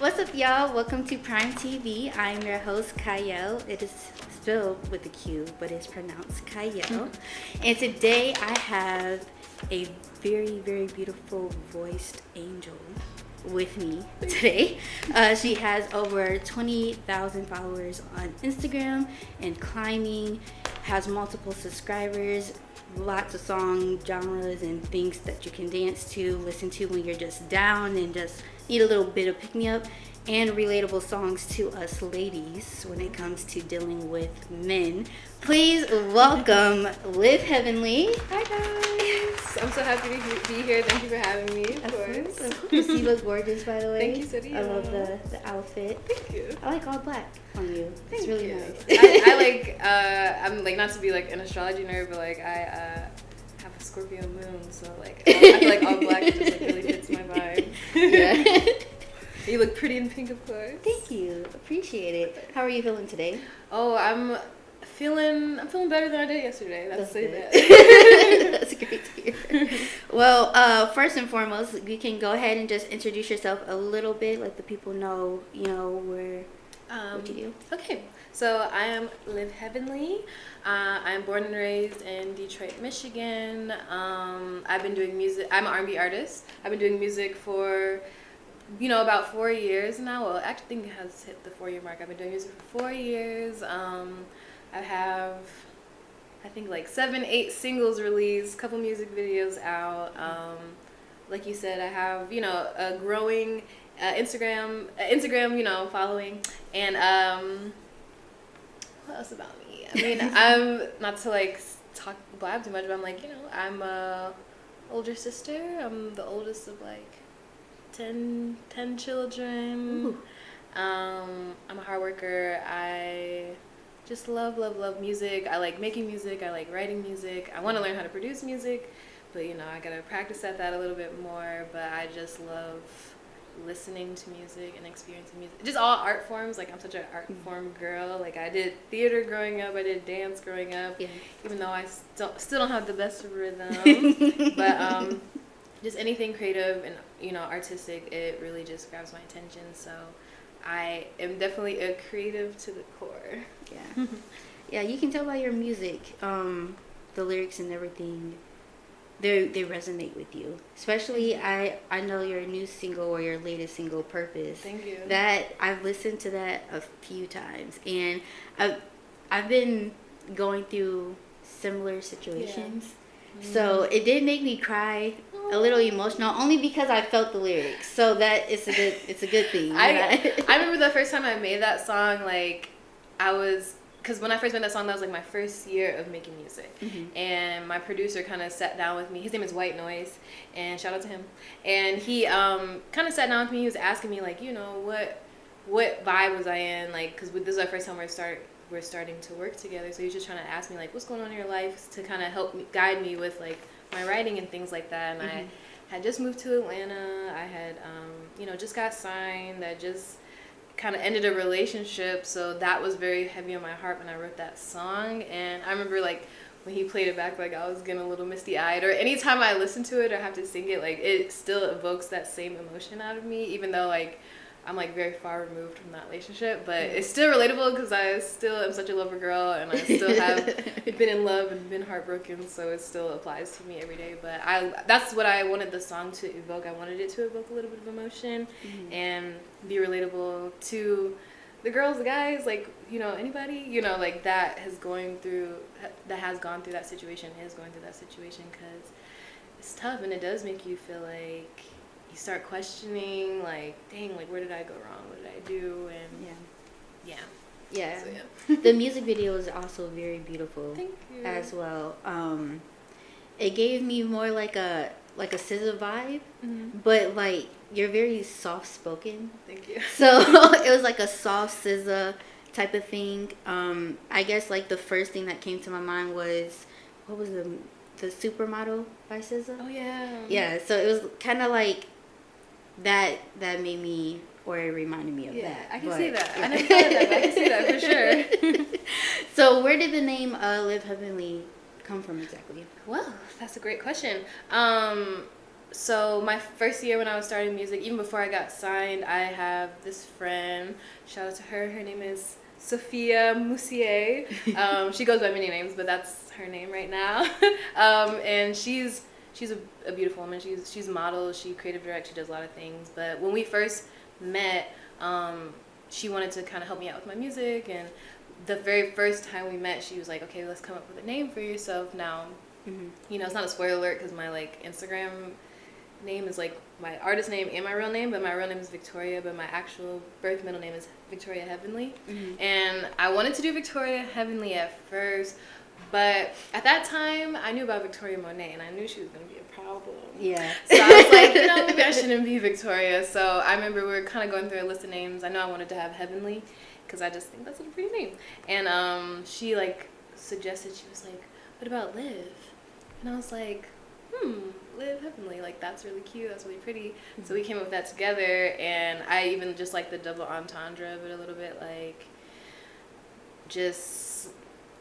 What's up, y'all? Welcome to Prime TV. I'm your host, Qiayel. It is spelled with a Q, but it's pronounced Qiayel. And today I have a very, very beautiful voiced angel with me today. She has over 20,000 followers on Instagram and climbing, has multiple subscribers, lots of song genres and things that you can dance to, listen to when you're just down and just need a little bit of pick-me-up, and relatable songs to us ladies when it comes to dealing with men. Please welcome Liv Heavenly. Hi guys! I'm so happy to be here. Thank you for having me. Of course. Of course. You look gorgeous, by the way. Thank you, City. I love the outfit. Thank you. I like all black on you. Thank it's really you. nice. I like. I'm like not to be like an astrology nerd, but like I have a Scorpio moon, so like I feel like all black just like really fits my vibe. Yeah. You look pretty in pink, of course. Thank you. Appreciate it. How are you feeling today? Oh, I'm feeling better than I did yesterday. That's say good. that. That's great to hear. Well, first and foremost, you can go ahead and just introduce yourself a little bit, let the people know, where what you do. Okay, so I am Liv Heavenly. I'm born and raised in Detroit, Michigan. I've been doing music. I'm an R&B artist. I've been doing music for about 4 years now. Well, I actually think it has hit the 4-year mark. I've been doing music for 4 years. I have, I think, like 7-8 singles released, couple music videos out. Like you said, I have, a growing Instagram, following. And what else about me? I mean, I'm not to like blab too much, but I'm like, I'm a older sister. I'm the oldest of like 10 children. Ooh. I'm a hard worker. I just love music. I like making music. I like writing music. I want to learn how to produce music, but I gotta practice at that a little bit more. But I just love listening to music and experiencing music. Just all art forms. Like I'm such an art form girl. Like I did theater growing up. I did dance growing up. Yeah. Even though I still don't have the best rhythm. But just anything creative and artistic, it really just grabs my attention. So I am definitely a creative to the core. Yeah. Yeah, you can tell by your music, the lyrics and everything, they resonate with you. Especially, I know your new single or your latest single, Purpose. Thank you. That I've listened to that a few times, and I've been going through similar situations. Yeah. So it did make me cry, a little emotional, only because I felt the lyrics. So that it's a good thing. I remember the first time I made that song, like because when I first made that song, that was like my first year of making music. Mm-hmm. And my producer kind of sat down with me. His name is White Noise, and shout out to him. And he kind of sat down with me. He was asking me like, what vibe was I in? Like, because this is our first time we're starting to work together. So he was just trying to ask me like, what's going on in your life, to kind of help me, guide me with like my writing and things like that. And I had just moved to Atlanta. I had just got signed. I just kind of ended a relationship, so that was very heavy on my heart when I wrote that song. And I remember like when he played it back, like I was getting a little misty-eyed, or anytime I listen to it or have to sing it, like it still evokes that same emotion out of me, even though like I'm like very far removed from that relationship. But it's still relatable because I still am such a lover girl, and I still have been in love and been heartbroken, so it still applies to me every day. But that's what I wanted the song to evoke. I wanted it to evoke a little bit of emotion and be relatable to the girls, the guys, like anybody like that has gone through that situation, is going through that situation, because it's tough, and it does make you feel like you start questioning, like, dang, like, where did I go wrong? What did I do? And yeah. So, yeah. The music video is also very beautiful. Thank you. As well. It gave me more like a SZA vibe, but like you're very soft spoken. Thank you. So it was like a soft SZA type of thing. I guess like the first thing that came to my mind was, what was the Supermodel by SZA? Oh yeah. Yeah. So it was kind of like that made me, or it reminded me of that. Yeah, I can see that. Yeah. I never thought of that, but I can see that for sure. So where did the name Liv Heavenly come from exactly? Well, that's a great question. so my first year when I was starting music, even before I got signed, I have this friend. Shout out to her. Her name is Sophia Moussier. She goes by many names, but that's her name right now. And she's a beautiful woman. She's a model. She creative directs. She does a lot of things. But when we first met, she wanted to kind of help me out with my music. And the very first time we met, she was like, "Okay, let's come up with a name for yourself." Now, you know, it's not a spoiler alert because my like Instagram name is like my artist name and my real name, but my real name is Victoria, but my actual birth middle name is Victoria Heavenly. And I wanted to do Victoria Heavenly at first, but at that time I knew about Victoria Monet and I knew she was going to be a problem. Yeah. So I was like, you know, maybe I shouldn't be Victoria. So I remember we were kind of going through a list of names. I know I wanted to have Heavenly because I just think that's a pretty name. And she like suggested, she was like, "What about Liv?" And I was like, Liv Heavenly, like that's really cute, that's really pretty. So we came up with that together, and I even just like the double entendre of it a little bit, like just,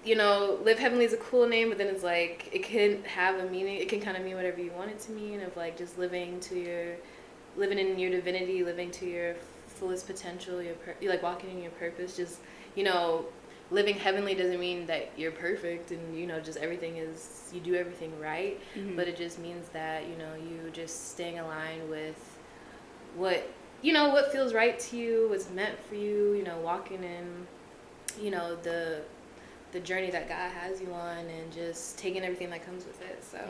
you know, Liv Heavenly is a cool name, but then it's like it can have a meaning, it can kind of mean whatever you want it to mean, of like just living in your divinity, living to your fullest potential, you like walking in your purpose, just, you know, living heavenly doesn't mean that you're perfect and, you know, just everything is, you do everything right, but it just means that, you know, you just staying aligned with what, you know, what feels right to you, what's meant for you, you know, walking in, you know, the journey that God has you on and just taking everything that comes with it. So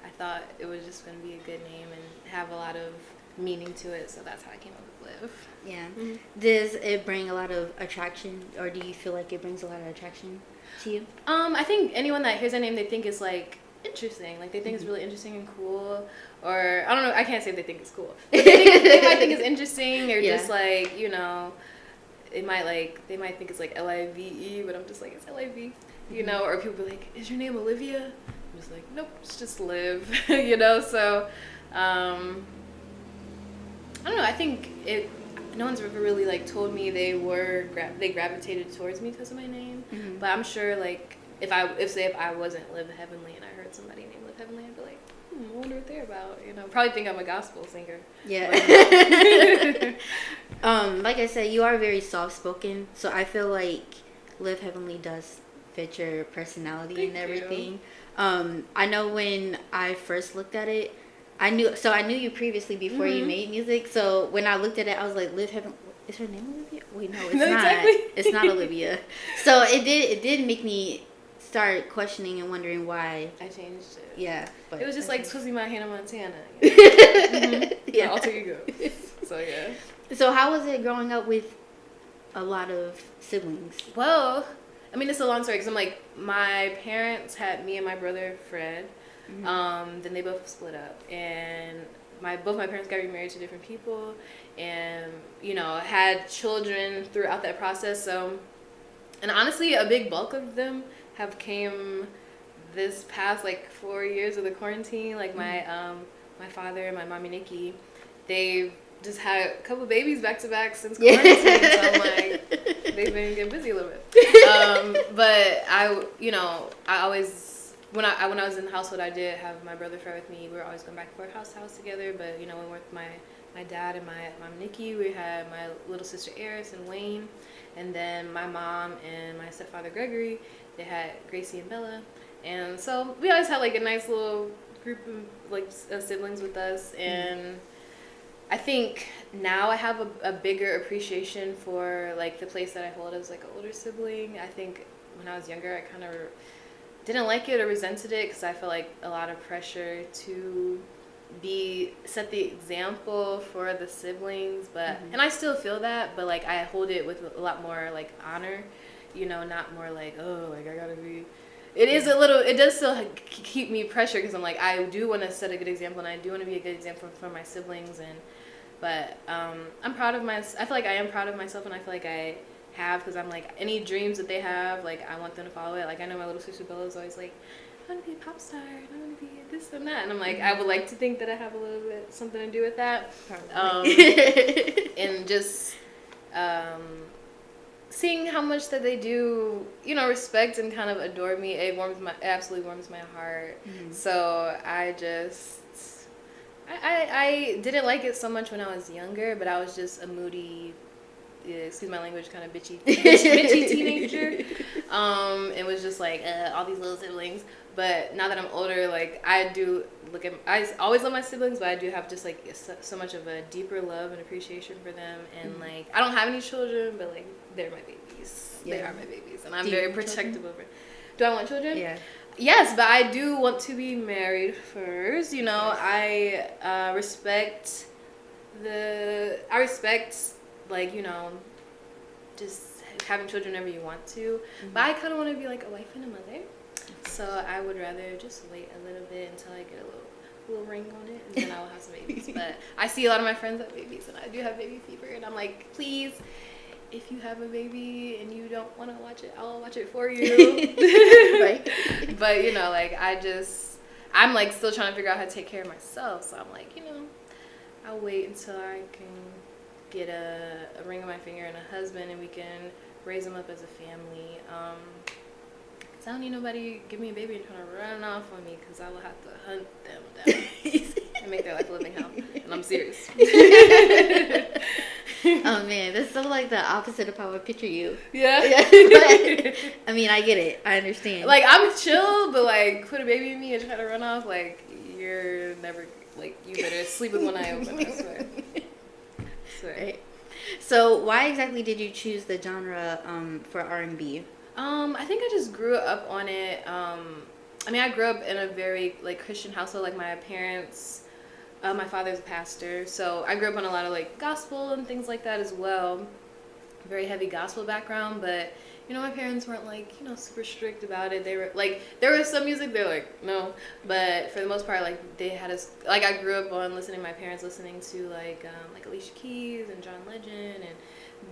I thought it was just going to be a good name and have a lot of meaning to it, so that's how I came up with Liv. Yeah. Does it bring a lot of attraction, or do you feel like it brings a lot of attraction to you? I think anyone that hears that name, they think is like interesting, like they think it's really interesting and cool, or I don't know, I can't say they think it's cool, but they might think it's interesting, or just like, you know, they might think it's like Live, but I'm just like, it's Liv, you know, or people be like, "Is your name Olivia?" I'm just like, "Nope, it's just Liv." You know, so I don't know, I think no one's ever really like told me they gravitated towards me because of my name, but I'm sure like if I wasn't Liv Heavenly and I heard somebody named Liv Heavenly, I'd be like, I wonder what they're about, you know, probably think I'm a gospel singer. Yeah. Like I said, you are very soft spoken, so I feel like Liv Heavenly does fit your personality and everything. I know when I first looked at it, I knew you previously before you made music. So when I looked at it, I was like, Liv Heavenly, is her name Olivia? Wait, no, it's not. Exactly. It's not Olivia. So it did make me start questioning and wondering why I changed it. Yeah, but it was just like Swizzy My Hannah Montana. Yeah, alter ego. So yeah. So how was it growing up with a lot of siblings? Well, I mean, it's a long story because I'm like, my parents had me and my brother Fred. Then they both split up, and both my parents got remarried to different people, and, you know, had children throughout that process. So, and honestly, a big bulk of them have came this past like 4 years of the quarantine. Like my father and my mommy Nikki, they've just had a couple babies back to back since quarantine. So I'm like, they've been getting busy a little bit. But I always, when I was in the household, I did have my brother Fred with me. We were always going back and forth house to house together. But, you know, when we were with my dad and my mom Nikki, we had my little sister Eris and Wayne, and then my mom and my stepfather Gregory. They had Gracie and Bella, and so we always had like a nice little group of like siblings with us. And I think now I have a bigger appreciation for like the place that I hold as like an older sibling. I think when I was younger, I kind of didn't like it or resented it because I felt like a lot of pressure to set the example for the siblings, but and I still feel that, but like I hold it with a lot more like honor, you know, not more like, oh, like I gotta be. It does still keep me pressure because I'm like, I do want to set a good example and I do want to be a good example for my siblings, but I'm proud of I feel like I am proud of myself, and I feel like I have, because I'm like, any dreams that they have, like I want them to follow it. Like I know my little sister Bella is always like, I want to be a pop star and I want to be this and that, and I'm like, I would like to think that I have a little bit something to do with that. And just seeing how much that they do, you know, respect and kind of adore me, it absolutely warms my heart. So I didn't like it so much when I was younger, but I was just a moody, excuse my language, kind of bitchy teenager. It was just like all these little siblings. But now that I'm older, like I always love my siblings, but I do have just like so much of a deeper love and appreciation for them. And like I don't have any children, but like they're my babies. Yeah. They are my babies, and I'm very protective over it. Do I want children? Yeah. Yes, but I do want to be married first. You know, I respect like, you know, just having children whenever you want to. But I kind of want to be like a wife and a mother. So I would rather just wait a little bit until I get a little ring on it, and then I will have some babies. But I see a lot of my friends have babies, and I do have baby fever, and I'm like, please, if you have a baby and you don't want to watch it, I'll watch it for you. Right. But, you know, like, I'm, like, still trying to figure out how to take care of myself. So I'm like, you know, I'll wait until I can get a ring on my finger and a husband, and we can raise them up as a family. Because I don't need nobody give me a baby and trying to run off on me, because I will have to hunt them down and make their life a living hell. And I'm serious. Oh man, that's so like the opposite of how I picture you. Yeah. But, I mean, I get it. I understand. Like, I'm chill, but like put a baby in me and try to run off, like you're never, like, you better sleep with one eye open, I swear. Right. So why exactly did you choose the genre for R&B? I think I just grew up on it. I mean, I grew up in a very like Christian household. Like my parents, my father's a pastor, so I grew up on a lot of like gospel and things like that as well. Very heavy gospel background, but you know, my parents weren't like, you know, super strict about it. They were like, there was some music they're like, no, but for the most part, like they had us, like I grew up on listening, my parents listening to like Alicia Keys and John Legend, and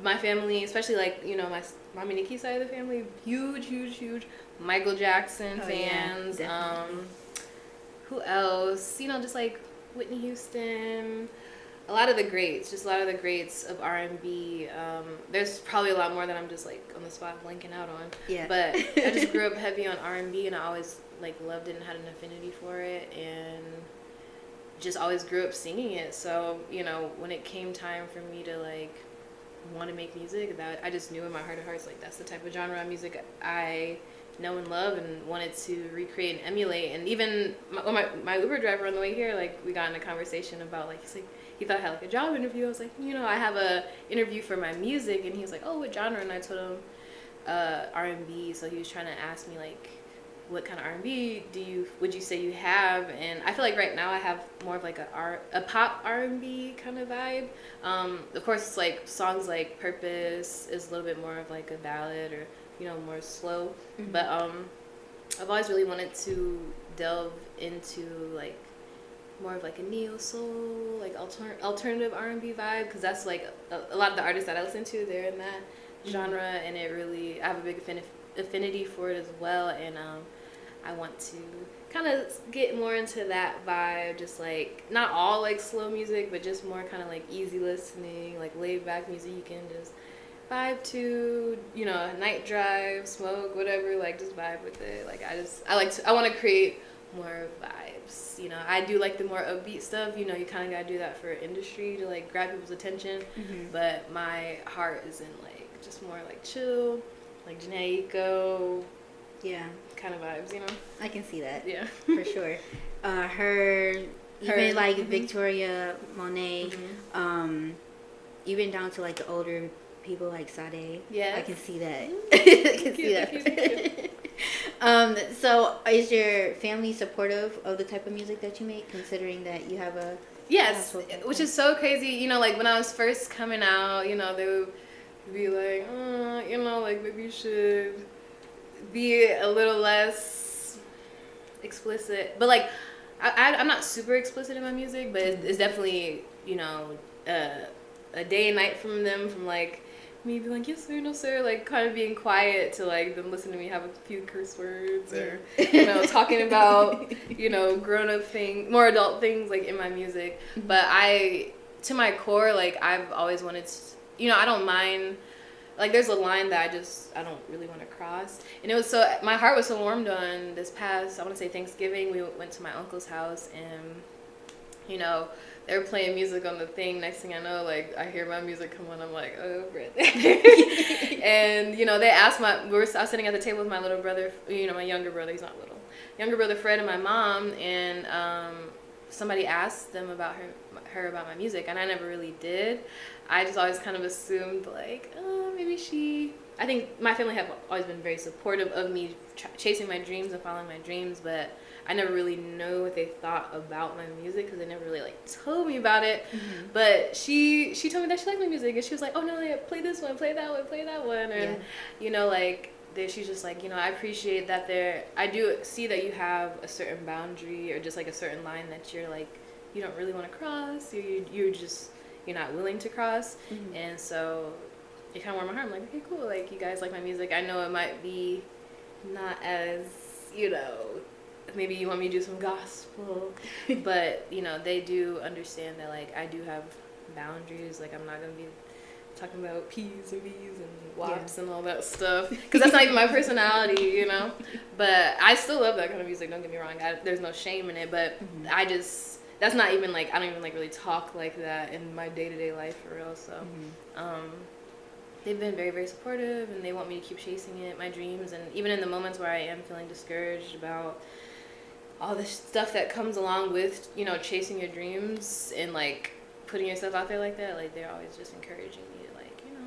my family, especially like, you know, my mom and Nikki's side of the family, huge Michael Jackson fans. Yeah, who else? You know, just like Whitney Houston. A lot of the greats of R&B. There's probably a lot more that I'm just like on the spot blanking out on. Yeah. But I just grew up heavy on R&B, and I always like loved it and had an affinity for it, and just always grew up singing it. So, you know, when it came time for me to like want to make music, that I just knew in my heart of hearts, like that's the type of genre of music I know and love and wanted to recreate and emulate. And even my Uber driver on the way here, like we got in a conversation about like, he's like, he thought I had like a job interview. I was like, you know, I have a interview for my music, and he was like, oh, what genre? And I told him R&B. So he was trying to ask me like, what kind of R&B would you say you have? And I feel like right now I have more of like a pop R&B kind of vibe. Of course, it's like songs like Purpose is a little bit more of like a ballad, or you know, more slow. Mm-hmm. But I've always really wanted to delve into like more of like a neo soul, like alternative R&B vibe, because that's like a lot of the artists that I listen to, they're in that genre, and it really, I have a big affinity for it as well. And I want to kind of get more into that vibe, just like not all like slow music, but just more kind of like easy listening, like laid back music you can just vibe to, you know, night drive, smoke, whatever, like just vibe with it. Like I want to create more vibes, you know. I do like the more upbeat stuff, you know, you kind of gotta do that for industry to like grab people's attention. Mm-hmm. But my heart is in like just more like chill, like Janae Eiko, yeah, kind of vibes, you know. I can see that. Yeah. For sure. Even like mm-hmm. Victoria Monet, mm-hmm. Even down to like the older people like Sade. Yeah, I can see that. I can see that. So is your family supportive of the type of music that you make, considering that you have a... Yes, which is so crazy. You know, like when I was first coming out, you know, they would be like, you know, like maybe you should be a little less explicit. But like, I'm not super explicit in my music, but it's definitely, you know, a day and night from them, from like me being like, yes sir, no sir, like kind of being quiet, to like them listening to me have a few curse words, or you know, talking about, you know, grown-up things, more adult things like in my music. Mm-hmm. But to my core, like I've always wanted to, you know, I don't mind, like there's a line that I don't really want to cross. And it was so, my heart was so warmed on this past, I want to say Thanksgiving. We went to my uncle's house, and you know, they were playing music on the thing. Next thing I know, like, I hear my music come on. I'm like, oh, right there. And, you know, they asked I was sitting at the table with my little brother, you know, my younger brother. He's not little. Younger brother Fred and my mom. And somebody asked them about her about my music. And I never really did. I just always kind of assumed, like, oh, maybe she... I think my family have always been very supportive of me chasing my dreams and following my dreams, but I never really know what they thought about my music because they never really like told me about it. Mm-hmm. But she told me that she liked my music, and she was like, "Oh no, yeah, play this one, play that one, play that one," and you know, like she's just like, you know, I appreciate that I do see that you have a certain boundary or just like a certain line that you're like you don't really want to cross, or you're not willing to cross, mm-hmm. And so. It kind of warmed my heart. I'm like, okay, cool. Like, you guys like my music. I know it might be not as, you know, maybe you want me to do some gospel, but, you know, they do understand that, like, I do have boundaries. Like, I'm not going to be talking about P's and B's and WAPs and all that stuff, because that's not even my personality, you know? But I still love that kind of music. Don't get me wrong. There's no shame in it, but mm-hmm. That's not even, like, I don't even, like, really talk like that in my day-to-day life for real, so, mm-hmm. They've been very, very supportive, and they want me to keep chasing my dreams. And even in the moments where I am feeling discouraged about all the stuff that comes along with, you know, chasing your dreams and, like, putting yourself out there like that, like, they're always just encouraging me to, like, you know,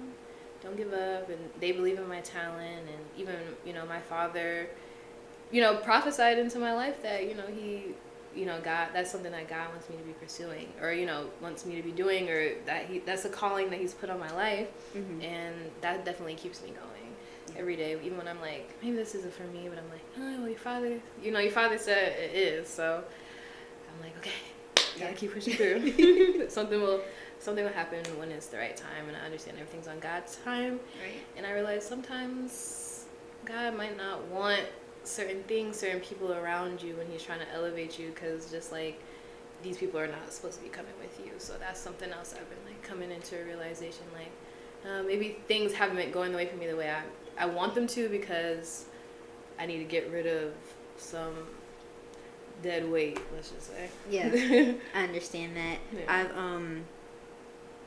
don't give up. And they believe in my talent. And even, you know, my father, you know, prophesied into my life that, you know, you know, God, that's something that God wants me to be pursuing, or, you know, wants me to be doing, or that's a calling that he's put on my life. Mm-hmm. And that definitely keeps me going every day, even when I'm like, maybe this isn't for me, but I'm like, oh, well, your father said it is, so I'm like, okay, gotta keep pushing through. Something will happen when it's the right time, and I understand everything's on God's time. Right. And I realize sometimes God might not want certain things, certain people around you when he's trying to elevate you, because just like these people are not supposed to be coming with you. So that's something else I've been like coming into a realization, like maybe things haven't been going the way for me the way I want them to, because I need to get rid of some dead weight, let's just say. Yeah. I understand that. Yeah. I've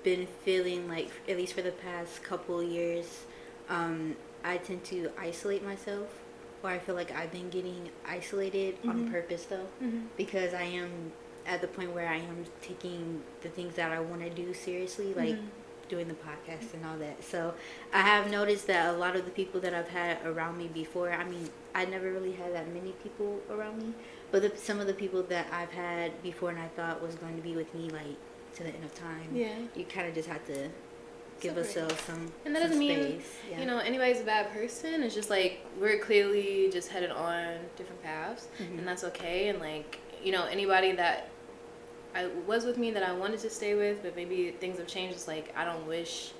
been feeling like, at least for the past couple years, I tend to isolate myself. Or I feel like I've been getting isolated mm-hmm. on purpose, though, mm-hmm. because I am at the point where I am taking the things that I want to do seriously, like mm-hmm. doing the podcast and all that. So I have noticed that a lot of the people that I've had around me before, I mean, I never really had that many people around me, but some of the people that I've had before and I thought was going to be with me, like, to the end of time, you kind of just have to give ourselves some and that doesn't mean you know anybody's a bad person. It's just like we're clearly just headed on different paths, mm-hmm. and that's okay. And like, you know, anybody that I was with me that I wanted to stay with, but maybe things have changed. It's like I don't wish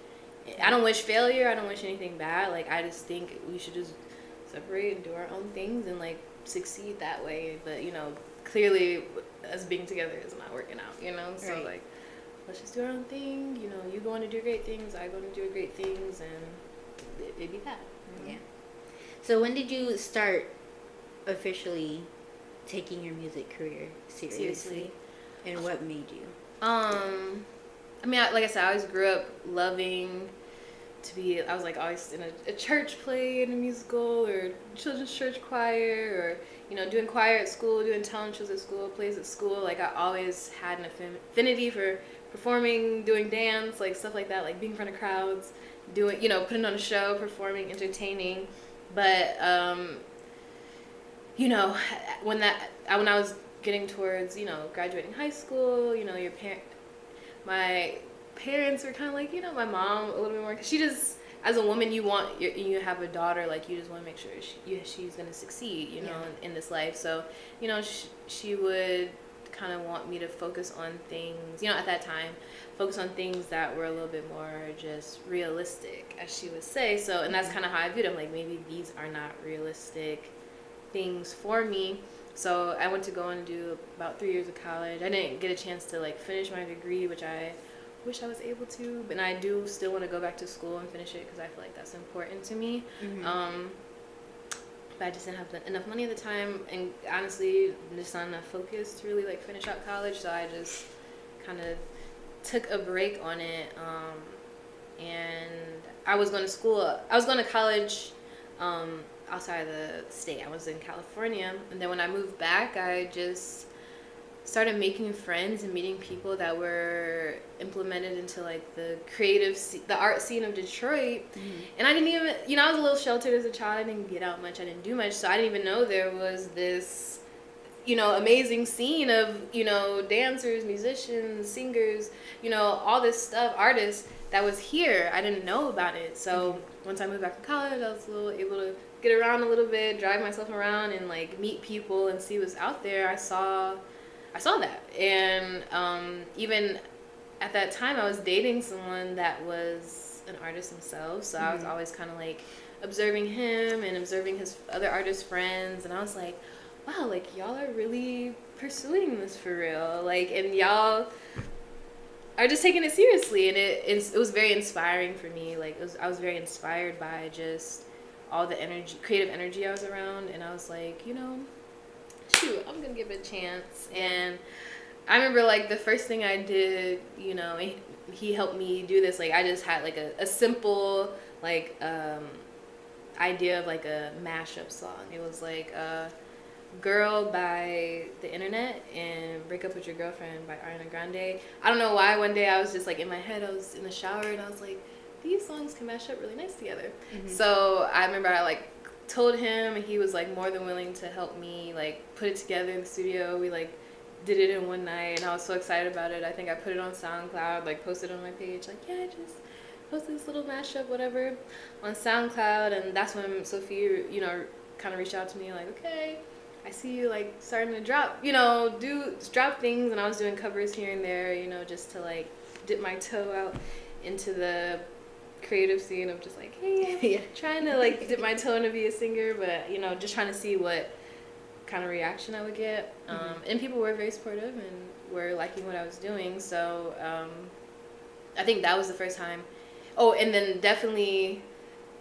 failure. I don't wish anything bad. Like, I just think we should just separate and do our own things and like succeed that way. But you know, clearly us being together is not working out. You know, so right. Like, let's just do our own thing. You know, you going to do great things, I going to do great things, and it be that. You know? Yeah. So when did you start officially taking your music career seriously? And what made you? I mean, like I said, I always grew up loving to be. I was like always in a church play, in a musical, or children's church choir, or you know, doing choir at school, doing talent shows at school, plays at school. Like, I always had an affinity for performing, doing dance, like stuff like that, like being in front of crowds, doing, you know, putting on a show, performing, entertaining. But you know, when I was getting towards, you know, graduating high school, you know, my parents were kind of like, you know, my mom a little bit more, because she just, as a woman, you have a daughter, like, you just want to make sure she's going to succeed, you know, in this life. So, you know, she would kind of want me to focus on things, you know, at that time, focus on things that were a little bit more just realistic, as she would say. So, and that's kind of how I viewed it. Like, maybe these are not realistic things for me. So I went to go and do about 3 years of college. I didn't get a chance to like finish my degree, which I wish I was able to, but I do still want to go back to school and finish it, because I feel like that's important to me. Mm-hmm. but I just didn't have enough money at the time, and honestly, just not enough focus to really like finish out college. So I just kind of took a break on it, and I was going to school. I was going to college outside of the state. I was in California, and then when I moved back, I just started making friends and meeting people that were implemented into like the the art scene of Detroit. And I didn't even, I was a little sheltered as a child. I didn't get out much. I didn't do much. So I didn't even know there was this, amazing scene of, dancers, musicians, singers, all this stuff, artists that was here. I didn't know about it. So once I moved back to college, I was able to get around a little bit, drive myself around and like meet people and see what's out there. I saw that. And even at that time, I was dating someone that was an artist himself. So I was always kind of like observing him and observing his other artist friends. And I was like, wow, like y'all are really pursuing this for real. Like, and y'all are just taking it seriously. And it was very inspiring for me. Like, I was very inspired by just all the creative energy I was around. And I was like, shoot, I'm gonna give it a chance. And I remember like the first thing I did, he helped me do this. Like, I just had like a simple like idea of like a mashup song. It was like Girl by The Internet and Break Up With Your Girlfriend by Ariana Grande. I don't know why one day I was just like in my head, I was in the shower and I was like, these songs can mash up really nice together. So I remember I like told him, and he was like more than willing to help me like put it together in the studio. We like did it in one night, and I was so excited about it. I think I put it on SoundCloud, like posted on my page, like, yeah, I just posted this little mashup, whatever, on SoundCloud. And that's when Sophie, kind of reached out to me like, okay, I see you like starting to drop, drop things. And I was doing covers here and there, just to like dip my toe out into the creative scene of just like, hey, trying to like dip my toe in to be a singer, but just trying to see what kind of reaction I would get. And people were very supportive and were liking what I was doing. So I think that was the first time. Oh, and then definitely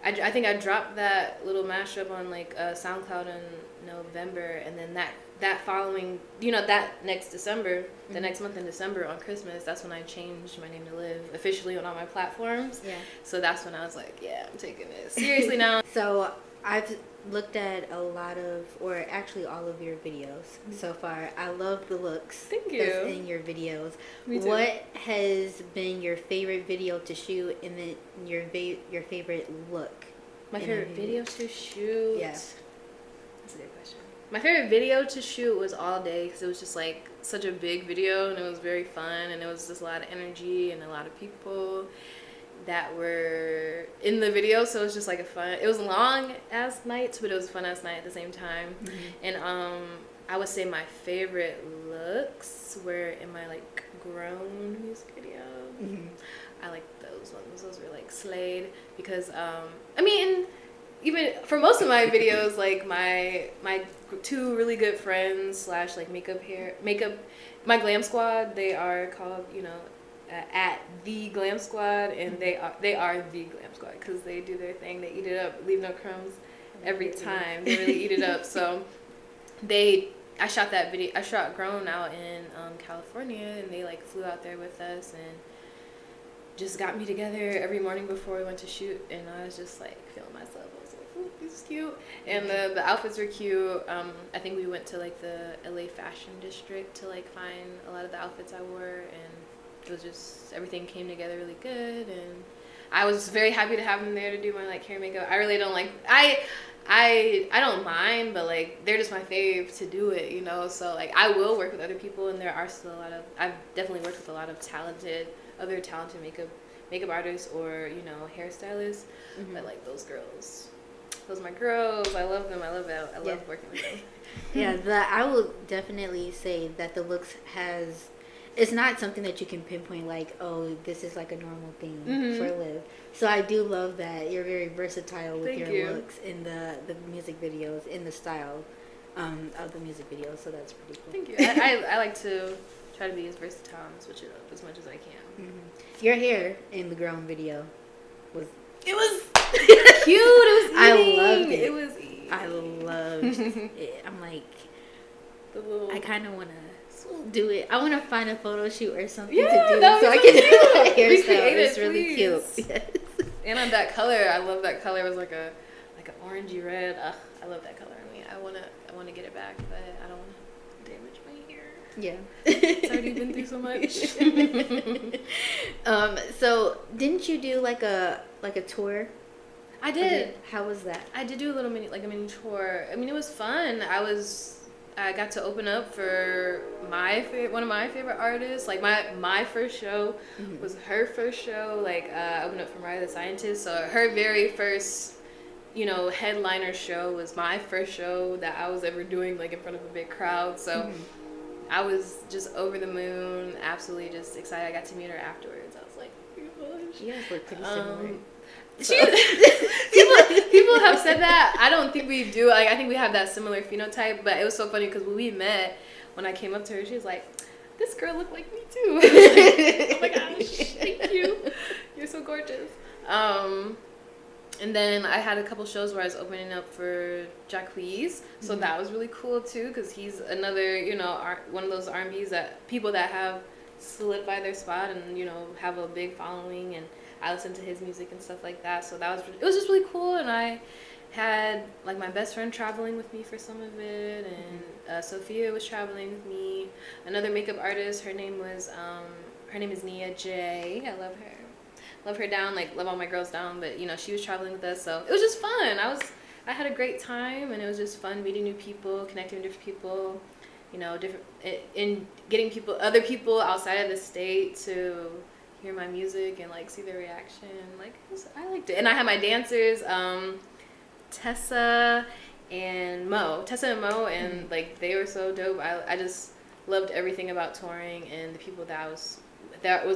I think I dropped that little mashup on like SoundCloud in November, and then that following, that next December, the next month in December on Christmas, that's when I changed my name to Liv officially on all my platforms. Yeah. So that's when I was like, yeah, I'm taking this seriously now. So I've looked at a lot of, or actually all of your videos so far. I love the looks. Thank you. That's in your videos. Me too. What has been your favorite video to shoot, and then your favorite look? My favorite video to shoot? Yeah. That's a good question. My favorite video to shoot was All Day, because it was just like such a big video, and it was very fun, and it was just a lot of energy and a lot of people that were in the video. So it was just like it was long as nights, but it was a fun as night at the same time. And I would say my favorite looks were in my like grown music video. I like those ones. Those were like slayed, because even for most of my videos, like my two really good friends / like makeup, my glam squad, they are called at the Glam Squad, and they are the Glam Squad, because they do their thing. They eat it up, leave no crumbs every time. They really eat it up. So I shot that video. I shot Grown out in California, and they like flew out there with us and just got me together every morning before we went to shoot. And I was just like feeling myself. I was like, ooh, this is cute. And the outfits were cute. I think we went to like the LA fashion district to like find a lot of the outfits I wore, and it was just, everything came together really good. And I was very happy to have them there to do my like hair and makeup. I really don't like, I don't mind, but like they're just my fave to do it, so like I will work with other people, and there are still I've definitely worked with a lot of other talented makeup artists or hairstylists, but like those are my girls. I love them. I love working with them. Yeah, I will definitely say that the looks it's not something that you can pinpoint like, oh, this is like a normal thing for Liv. So I do love that you're very versatile with your looks in the music videos, in the style of the music videos. So that's pretty cool. Thank you. I like to try to be as versatile and switch it up as much as I can. Your hair in the Grown video was cute. It was eating. I loved it. It was eating. I loved it. I'm like, I kind of want to do it. I want to find a photo shoot or something to do so I can do that hairstyle. It's really cute. Yes. And on that color, I love that color. It was like an orangey red. Ugh, I love that color. I mean, I wanna get it back, but I don't want to damage my hair. Yeah. It's already been through so much. So didn't you do like a tour? I did. How was that? I did do a mini tour. I mean, it was fun. I got to open up for one of my favorite artists. Like my first show was her first show. Like I opened up for Mariah the Scientist. So her very first, headliner show was my first show that I was ever doing like in front of a big crowd. So I was just over the moon, absolutely just excited. I got to meet her afterwards. I was like, oh my gosh. You guys look pretty similar. People have said that. I don't think we do. Like, I think we have that similar phenotype. But it was so funny because when we met, when I came up to her, she was like, "This girl looked like me too." Oh my gosh, thank you. You're so gorgeous. And then I had a couple shows where I was opening up for Qiayel, so that was really cool too because he's another, one of those R&Bs that people that have solidified their spot and have a big following, and I listened to his music and stuff like that. So it was just really cool, and I had like my best friend traveling with me for some of it, and Sophia was traveling with me. Another makeup artist, her name is Nia J. I love her. Love her down, like love all my girls down, but she was traveling with us, so it was just fun. I had a great time, and it was just fun meeting new people, connecting with different people, in getting other people outside of the state to hear my music and like see their reaction. Like I liked it, and I had my dancers, Tessa and Mo, and like they were so dope. I just loved everything about touring and the people that was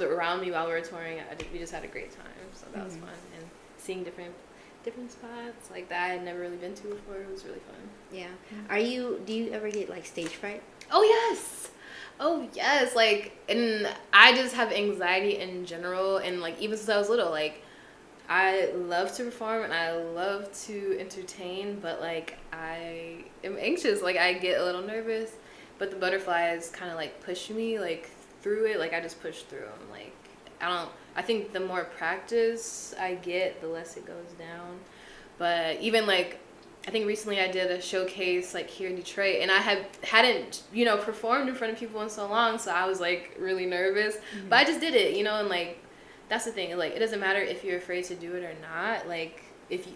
around me while we were touring. We just had a great time, so that was fun, and seeing different spots like that I had never really been to before. It was really fun. Yeah. Do you ever get like stage fright? Oh yes, like, and I just have anxiety in general, and like even since I was little, like I love to perform and I love to entertain, but like I am anxious, like I get a little nervous, but the butterflies kind of like push me like through it. Like I just push through them. Like I think the more practice I get, the less it goes down. But even like I think recently I did a showcase like here in Detroit, and I hadn't performed in front of people in so long, so I was like really nervous, but I just did it, and like that's the thing, like it doesn't matter if you're afraid to do it or not. Like if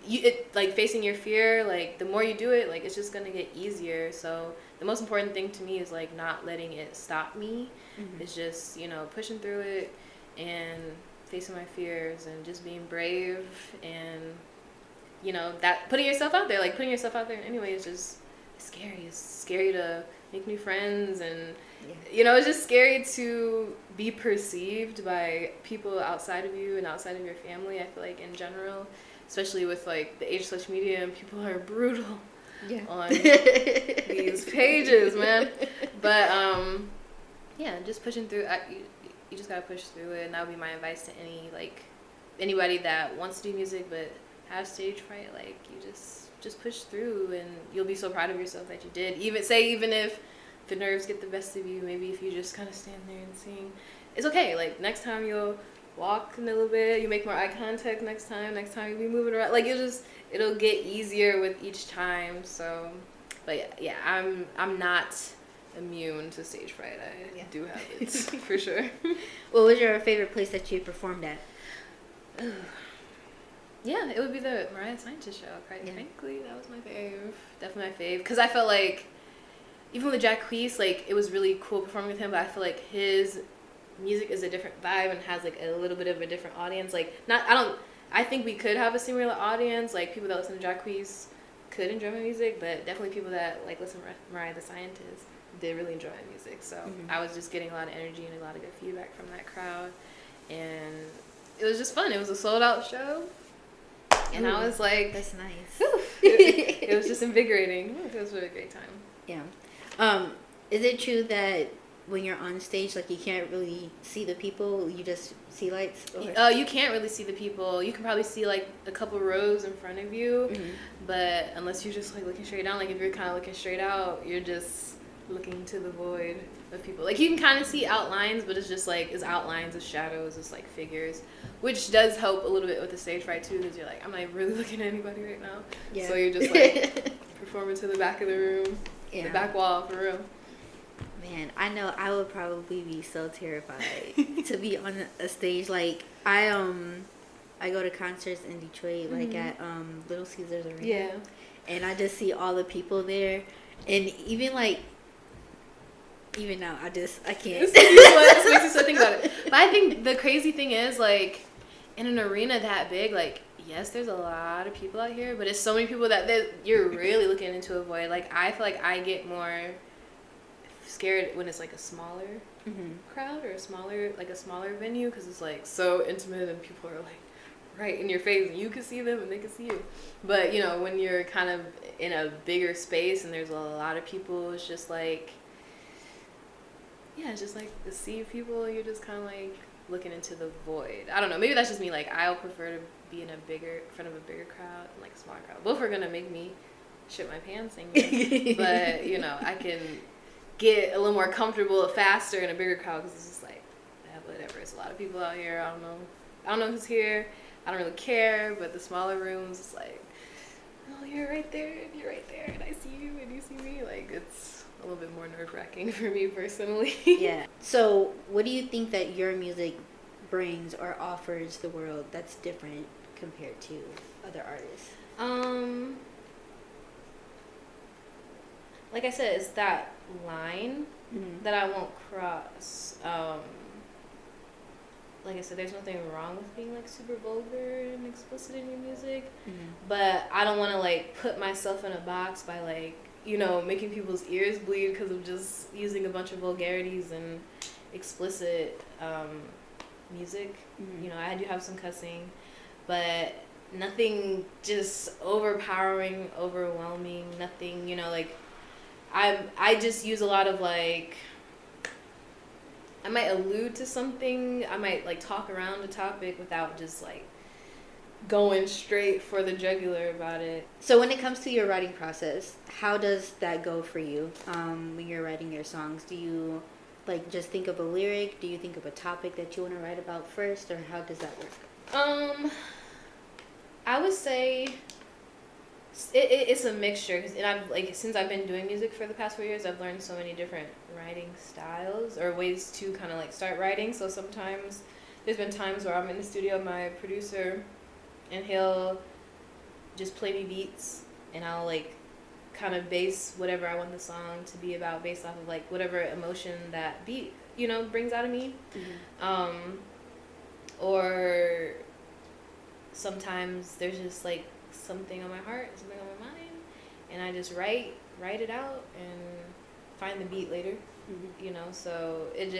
like facing your fear, like the more you do it, like it's just gonna get easier. So the most important thing to me is like not letting it stop me. It's just pushing through it and facing my fears and just being brave, and that putting yourself out there anyway is just scary. It's scary to make new friends, and it's just scary to be perceived by people outside of you and outside of your family. I feel like in general, especially with like the age of social media, and people are brutal on these pages, man. But just pushing through. You just gotta push through it, and that would be my advice to anybody that wants to do music but has stage fright. Like you just push through, and you'll be so proud of yourself that you did. Even if the nerves get the best of you, maybe if you just kind of stand there and sing, it's okay. Like next time you'll walk a little bit, you make more eye contact next time you'll be moving around. Like it'll get easier with each time. So, but yeah, I'm not immune to stage fright. I do have it for sure. What was your favorite place that you performed at? Yeah, it would be the Mariah the Scientist show. Quite frankly, that was my fave. Definitely my fave, because I felt like even with Qiayel, like it was really cool performing with him, but I feel like his music is a different vibe and has like a little bit of a different audience. Like I think we could have a similar audience, like people that listen to Qiayel could enjoy my music, but definitely people that like listen to Mariah the Scientist did really enjoy my music. So I was just getting a lot of energy and a lot of good feedback from that crowd, and it was just fun. It was a sold out show, and I was like, that's nice. It was just invigorating. It was a really great time. Yeah. Is it true that when you're on stage, like you can't really see the people, you just see lights? You can't really see the people. You can probably see like a couple rows in front of you, but unless you're just like looking straight down, like if you're kind of looking straight out, you're just looking to the void of people. Like you can kind of see outlines, but it's just like it's outlines, it's shadows, it's like figures, which does help a little bit with the stage fright too, because you're like, I'm not really looking at anybody right now. Yeah. So you're just like performing to the back of the room, the back wall for real. Man, I know I would probably be so terrified to be on a stage. Like I go to concerts in Detroit, like at Little Caesars Arena. Yeah. And I just see all the people there, and even now, I can't. This makes you so think about it. But I think the crazy thing is, like, in an arena that big, like, yes, there's a lot of people out here, but it's so many people that you're really looking into a void. Like, I feel like I get more scared when it's like a smaller crowd or a smaller venue, because it's like so intimate and people are like right in your face and you can see them and they can see you. But you know, when you're kind of in a bigger space and there's a lot of people, it's just like, yeah, it's just like the sea of people, you're just kind of like looking into the void. I don't know, maybe that's just me. Like, I'll prefer to be in front of a bigger crowd and like a smaller crowd. Both are gonna make me shit my pants singing, but you know, I can get a little more comfortable faster in a bigger crowd, because it's just like, whatever, it's a lot of people out here, I don't know who's here, I don't really care. But the smaller rooms, it's like, oh, you're right there and I see you and you see me. Like, it's a little bit more nerve-wracking for me personally. Yeah. So what do you think that your music brings or offers the world that's different compared to other artists? Like I said, it's that line that I won't cross. Like I said, there's nothing wrong with being like super vulgar and explicit in your music, but I don't want to like put myself in a box by like, you know, making people's ears bleed because of just using a bunch of vulgarities and explicit music. You know, I do have some cussing, but nothing just overpowering, overwhelming, nothing, you know, like I just use a lot of like, I might allude to something, I might like talk around a topic without just like going straight for the jugular about it. So when it comes to your writing process, how does that go for you when you're writing your songs? Do you like just think of a lyric? Do you think of a topic that you want to write about first, or how does that work? I would say it's a mixture, and I've like, since I've been doing music for the past 4 years, I've learned so many different writing styles or ways to kind of like start writing. So sometimes there's been times where I'm in the studio with my producer and he'll just play me beats and I'll like kind of base whatever I want the song to be about based off of like whatever emotion that beat, you know, brings out of me. Or sometimes there's just like something on my heart, something on my mind, and I just write it out and find the beat later. You know, so it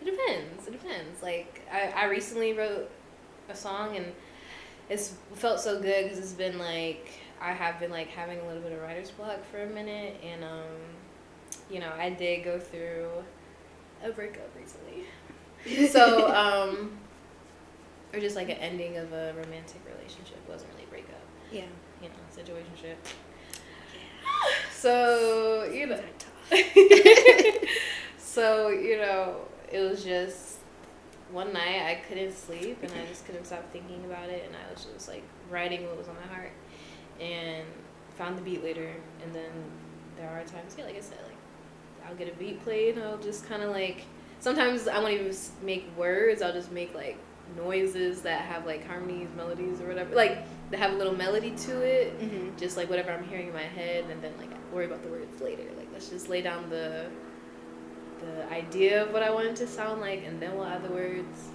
depends. Like I recently wrote a song and it's felt so good because it's been like, I have been like having a little bit of writer's block for a minute, and you know, I did go through a breakup recently. So or just like an ending of a romantic relationship. It wasn't really a breakup. Yeah. You know, situationship. Yeah. So, you know. So, you know, it was just one night I couldn't sleep and I just couldn't stop thinking about it, and I was just like writing what was on my heart and found the beat later. And then there are times, yeah, like I said, like I'll get a beat played and I'll just kind of like, sometimes I won't even make words, I'll just make like noises that have like harmonies, melodies, or whatever, like that have a little melody to it, just like whatever I'm hearing in my head, and then like worry about the words later. Like, let's just lay down the idea of what I want it to sound like, and then we'll add the words.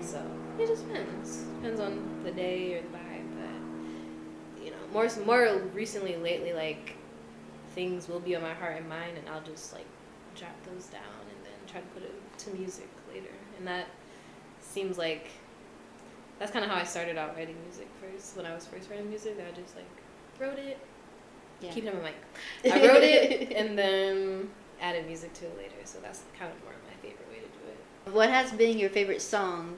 So it just depends on the day or the vibe. But you know, more recently, lately, like things will be on my heart and mind, and I'll just like jot those down and then try to put it to music later. And that seems like that's kind of how I started out writing music first. When I was first writing music, I just like wrote it, keep it on my mic. I wrote it, and then added music to it later. So that's kind of more my favorite way to do it. What has been your favorite song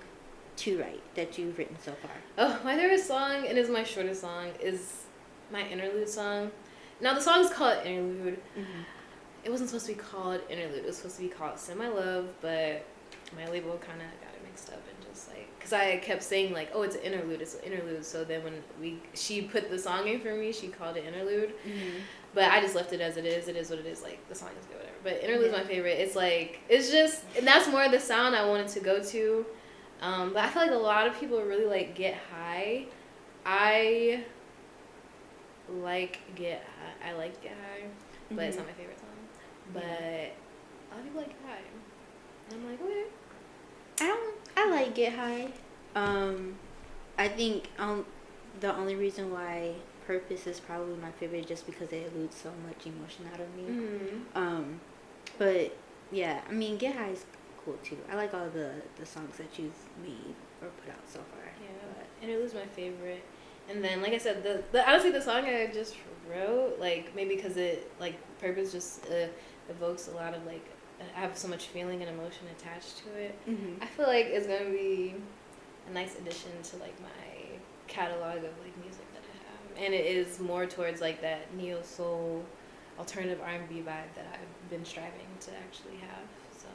to write that you've written so far? Oh, my favorite song, and is my shortest song, is my interlude song. Now the song's called Interlude. Mm-hmm. It wasn't supposed to be called Interlude. It was supposed to be called Semi Love, but my label kind of got it mixed up and just like, because I kept saying like, oh, it's an interlude. So then when she put the song in for me, she called it Interlude. Mm-hmm. But I just left it as it is. It is what it is. Like, the song is good, whatever. But Interlude is my favorite. It's like, it's just, and that's more the sound I wanted to go to. But I feel like a lot of people really like Get High. I like Get High, but it's not my favorite song. But a lot of people like Get High. And I'm like, okay. I like Get High. I think the only reason why Purpose is probably my favorite just because it eludes so much emotion out of me. Mm-hmm. But yeah, I mean, Get High is cool too. I like all the songs that you've made or put out so far. Yeah, Interlude's my favorite. And then, like I said, the honestly, the song I just wrote, like, maybe because it, like, Purpose just evokes a lot of, like, I have so much feeling and emotion attached to it. Mm-hmm. I feel like it's going to be a nice addition to, like, my catalog of, like, music that I have. And it is more towards, like, that neo-soul, alternative R&B vibe that I've been striving to actually have. So,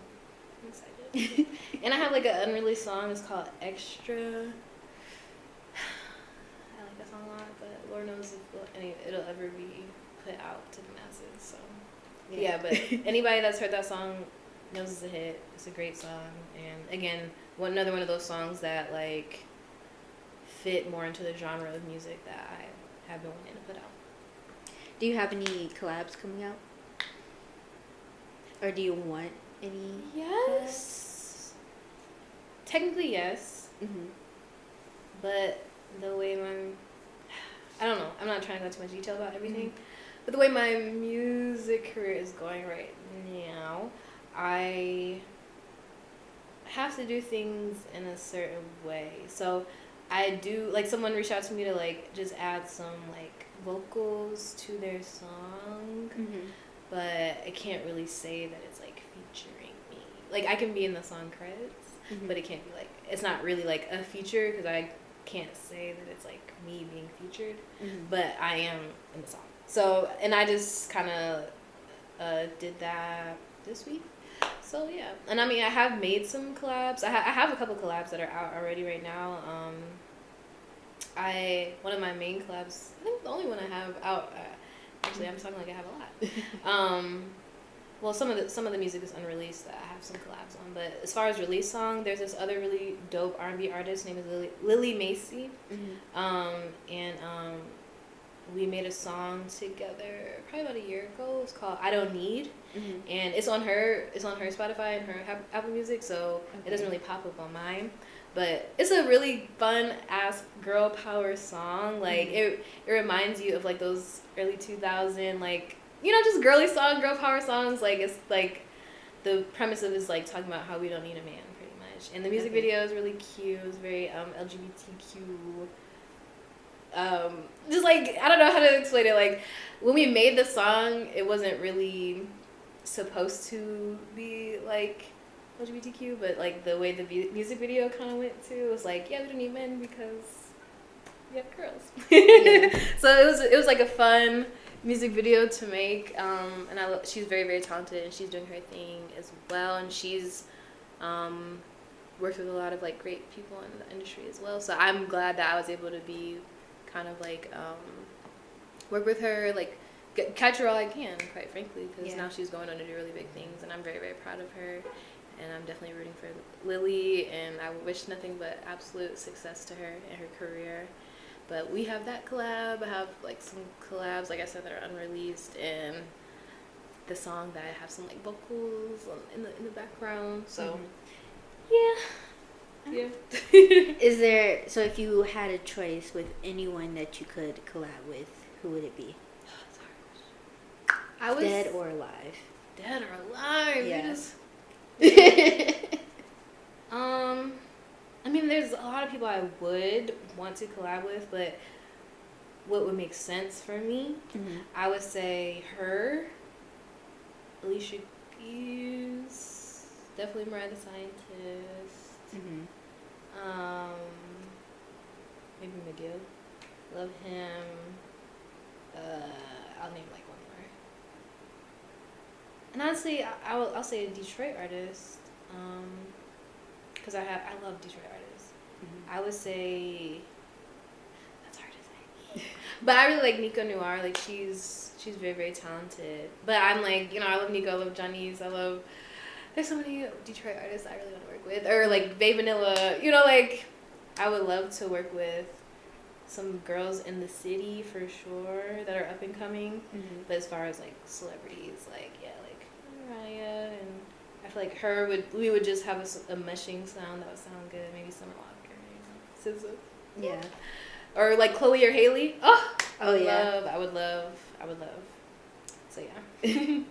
I'm excited. And I have, like, an unreleased song. It's called Extra. Song a lot, but Lord knows if it'll ever be put out to the masses. So yeah, but anybody that's heard that song knows it's a hit. It's a great song, and again, another one of those songs that like fit more into the genre of music that I have been wanting to put out. Do you have any collabs coming out, or do you want any? Yes, technically yes, but the way I don't know. I'm not trying to go too much detail about everything. But the way my music career is going right now, I have to do things in a certain way. So I do, like, someone reached out to me to, like, just add some, like, vocals to their song. Mm-hmm. But I can't really say that it's, like, featuring me. Like, I can be in the song credits, but it can't be, like, it's not really, like, a feature because I can't say that it's like me being featured, but I am in the song. So, and I just kind of did that this week. So yeah, and I mean, I have made some collabs. I have a couple collabs that are out already right now. One of my main collabs, I think the only one I have out. Actually, I'm talking like I have a lot. Well, some of the music is unreleased that I have some collabs on. But as far as release song, there's this other really dope R&B artist named Lily Macy, and we made a song together probably about a year ago. It's called I Don't Need, and it's on her Spotify and her Apple Music, so it doesn't really pop up on mine. But it's a really fun ass girl power song. Like it reminds you of like those early 2000 like. You know, just girly song, girl power songs. Like, it's like the premise of it is like talking about how we don't need a man, pretty much. And the music video is really cute. It's very LGBTQ. Just like, I don't know how to explain it. Like, when we made the song, it wasn't really supposed to be like LGBTQ, but like the way the music video kind of went to was like, yeah, we don't need men because we have girls. So it was like a fun music video to make, and she's very, very talented, and she's doing her thing as well, and she's worked with a lot of like great people in the industry as well. So I'm glad that I was able to be kind of like work with her, like catch her all I can, quite frankly, because now she's going on to do really big things, and I'm very, very proud of her, and I'm definitely rooting for Lily, and I wish nothing but absolute success to her in her career. But we have that collab. I have like some collabs, like I said, that are unreleased, and the song that I have some like vocals in the background. So yeah. Is there, so if you had a choice with anyone that you could collab with, who would it be? That's a hard question. Dead or alive? Dead or alive? Yes. I mean, there's a lot of people I would want to collab with, but what would make sense for me, I would say her, Alicia is definitely Mariah the Scientist. Maybe McGill. Love him. I'll name like one more. And honestly, I'll say a Detroit artist. Because I love Detroit artists. I would say that's hard to say. But I really like Nico Noir. Like she's very, very talented. But I'm like, I love Nico, I love Johnny's, there's so many Detroit artists I really want to work with. Or like Bae Vanilla, like I would love to work with some girls in the city for sure that are up and coming. But as far as like celebrities, like Mariah, and I feel like we would just have a meshing sound that would sound good. Maybe Summer Walker, SZA. Yeah. Or like Chloe or Haley. Oh yeah. I would love. So yeah.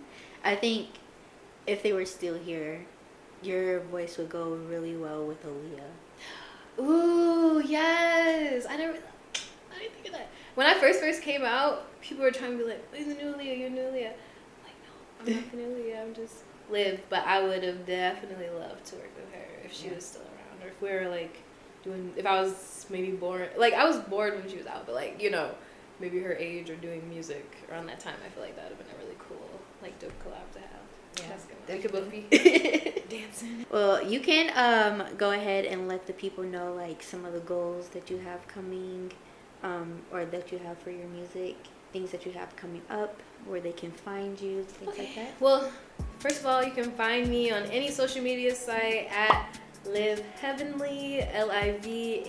I think if they were still here, your voice would go really well with Aaliyah. Ooh, yes. I didn't think of that. When I first came out, people were trying to be like, "You're the new Aaliyah, you're the new Aaliyah." I'm like, no, I'm not the new Aaliyah. I'm just Liv. But I would have definitely loved to work with her if she was still around, or if we were like if I was maybe bored. Like I was bored when she was out, but like maybe her age or doing music around that time. I feel like that would have been a really cool, like dope collab to have. Yeah, we could both be dancing. Well, you can go ahead and let the people know like some of the goals that you have coming, or that you have for your music, things that you have coming up, where they can find you, things like that. Well, first of all, you can find me on any social media site at Liv Heavenly, LIVHEAVENLY.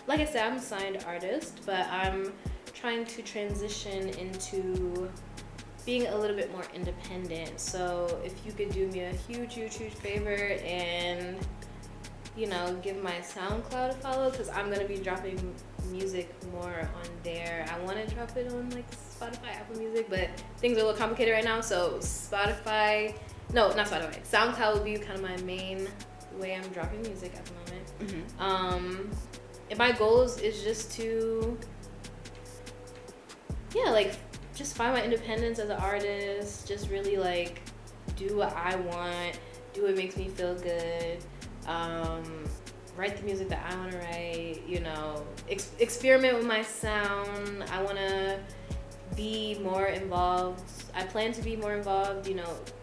Like I said, I'm a signed artist, but I'm trying to transition into being a little bit more independent. So if you could do me a huge favor and give my SoundCloud a follow, because I'm gonna be dropping music more on there. I want to drop it on like Spotify, Apple Music, but things are a little complicated right now. So SoundCloud will be kind of my main way I'm dropping music at the moment. And my goals is just to just find my independence as an artist, just really like do what I want, do what makes me feel good, write the music that I want to write, experiment with my sound. I want to be more involved. I plan to be more involved,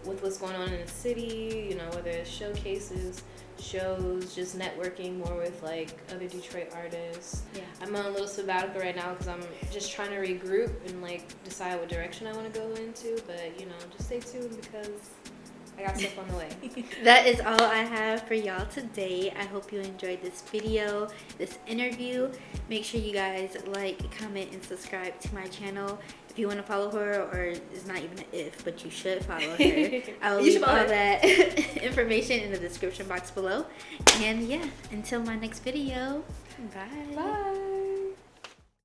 with what's going on in the city, whether it's showcases, shows, just networking more with like other Detroit artists. Yeah. I'm on a little sabbatical right now because I'm just trying to regroup and like decide what direction I want to go into. But just stay tuned because I got stuff on the way. That is all I have for y'all today. I hope you enjoyed this video, this interview. Make sure you guys like, comment, and subscribe to my channel. If you want to follow her, or it's not even an if, but you should follow her. I will leave all that information in the description box below. And yeah, until my next video, bye. Bye.